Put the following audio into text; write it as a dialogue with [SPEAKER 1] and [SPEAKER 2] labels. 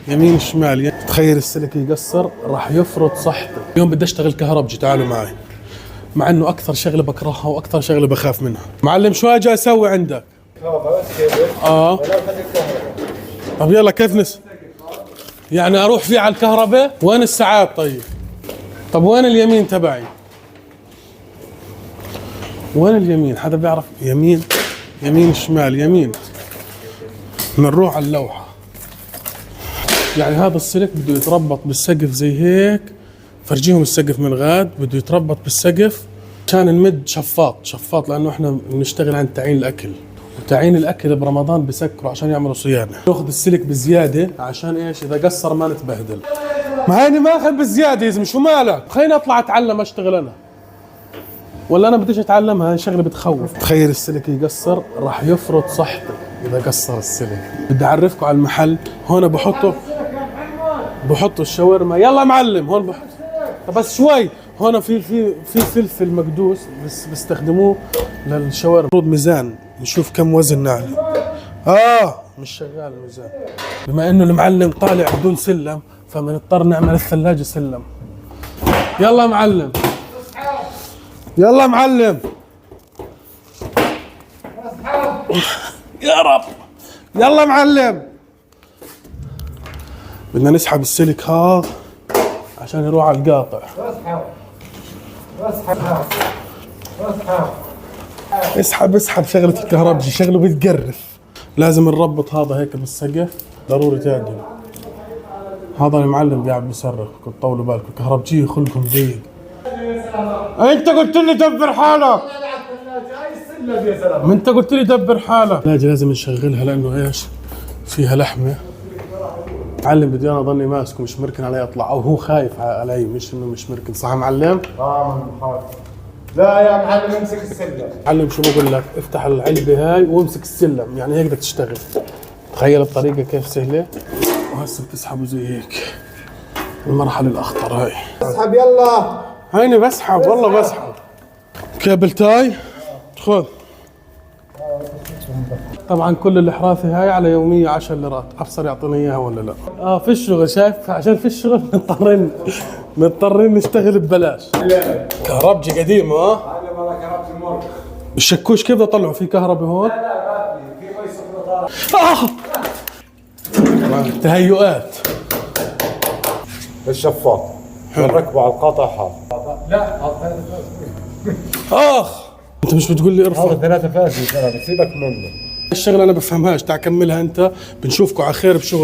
[SPEAKER 1] يمين شمال. تخيل السلك يقصر راح يفرض صحته. اليوم بدي اشتغل كهربجي، تعالوا معي. مع انه اكثر شغله بكرهها واكثر شغله بخاف منها. معلم شو اجي اسوي عندك؟ طب يلا كيف يعني اروح فيه على الكهرباء؟ وين الساعات طيب؟ طب وين اليمين تبعي؟ وين اليمين؟ حدا بيعرف؟ يمين شمال. يمين بنروح على اللوحة. يعني هذا السلك بده يتربط بالسقف زي هيك. فرجيهم السقف من غاد بده يتربط بالسقف عشان نمد شفاط لانه احنا بنشتغل عن تعيين الاكل، وتعيين الاكل برمضان بسكروا عشان يعملوا صيانه. ناخذ السلك بزياده عشان ايش؟ اذا قصر ما نتبهدل. ما هيني ماخذ بزياده يا زلمه، شو مالك؟ خليني اطلع اتعلم اشتغل انا. ولا انا بديش اتعلمها، هاي شغله بتخوف. تخيل السلك يقصر راح يفرض صحته اذا قصر السلك. بدي اعرفكم على المحل. هون بحطوا الشاورما. يلا معلم هون بحط بس شوي. هون في فلفل مقدوس بس بيستخدموه للشاورما. المفروض ميزان نشوف كم وزن نعلم. مش شغال الميزان. بما انه المعلم طالع بدون سلم فبنضطر نعمل الثلاجة سلم. يلا معلم. يلا معلم. يا رب. يلا معلم. بدنا نسحب السلك هذا عشان يروح على القاطع. اسحب شغلة الكهربجي شغله بتقرف. لازم نربط هذا هيك بالسقف ضروري تعدل. هذا المعلم قاعد بيصرخ، كنت طولوا بالكم. الكهربجي خلقهم ضيق. انت قلت لي دبر حالك. ما انت قلت لي دبر حالك. لازم نشغلها لانه ايش؟ فيها لحمه. معلم بدي انا اضلني ماسكه مش مركن علي اطلع، او هو خايف علي مش انه مش مركن. صح معلم؟
[SPEAKER 2] لا يا معلم امسك السلم.
[SPEAKER 1] معلم شو بقول لك؟ افتح العلبه هاي وامسك السلم، يعني هيك بدك تشتغل. تخيل الطريقه كيف سهله. وهسه بتسحبه زي هيك. المرحله الاخطر هاي.
[SPEAKER 2] اسحب يلا.
[SPEAKER 1] هيني بسحب والله بسحب. كابل تاي خذ. طبعا كل الحراثه هاي على يوميه 10 ليرات. ابصر يعطيني اياها ولا لا؟ في الشغل شايف، عشان في الشغل مضطرين نشتغل ببلاش. كهربجي قديم.
[SPEAKER 2] هذا والله كهربجي مر.
[SPEAKER 1] الشكوش كيف اطلعوا في كهرباء هون؟
[SPEAKER 2] لا في مي سخنه.
[SPEAKER 1] تهيؤات.
[SPEAKER 2] الشفاط ركبه على القاطع هذا. لا
[SPEAKER 1] انت مش بتقول لي ارفع؟
[SPEAKER 2] هذا 3 فاسد. سيبك منه.
[SPEAKER 1] الشغله انا بفهمهاش. تعال كملها انت. بنشوفكم على خير بشغل.